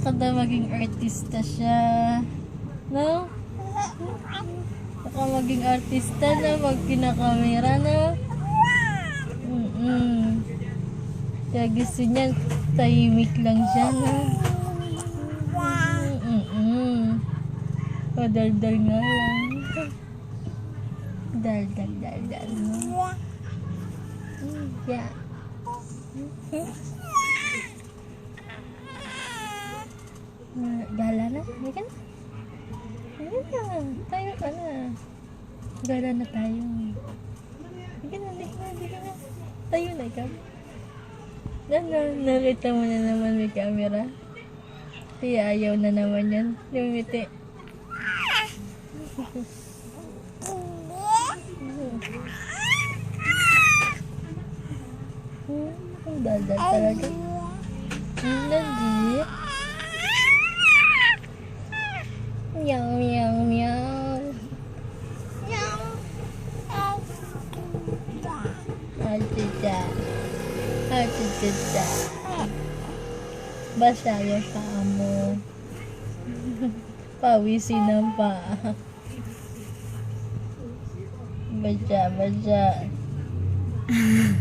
Baka daw maging artista siya. No? Baka maging artista na, pag kinakamera na. Kaya gusto niya, tahimik lang siya, no? O, dal-dal nga lang. Dal-dal, no? Yeah. Gala na? Hindi ka na? Hindi na. Tayo ka na. Gala na tayo. Hindi ka na. Tayo na ikaw. Nakita mo na naman may camera. Kaya ayaw na naman yan. Lumiti. Ang daldal talaga. Hindi. Meow, meow, meow. Meow. Atitita. Basa yung paa mo. Pawisin ang paa. Basa.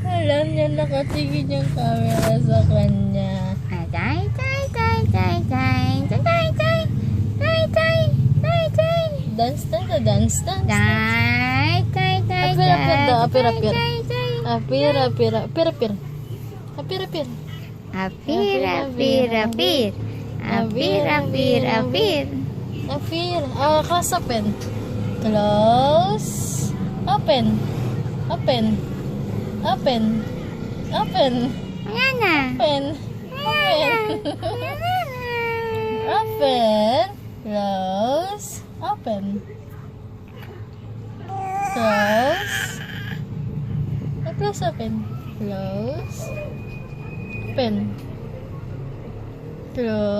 Alam niya, nakatingin yung camera sa kanya. Dance. Apir. Close open. Close. Open. Ayan na. Open. Close. Open. Close. Close open. Close. Open. Close.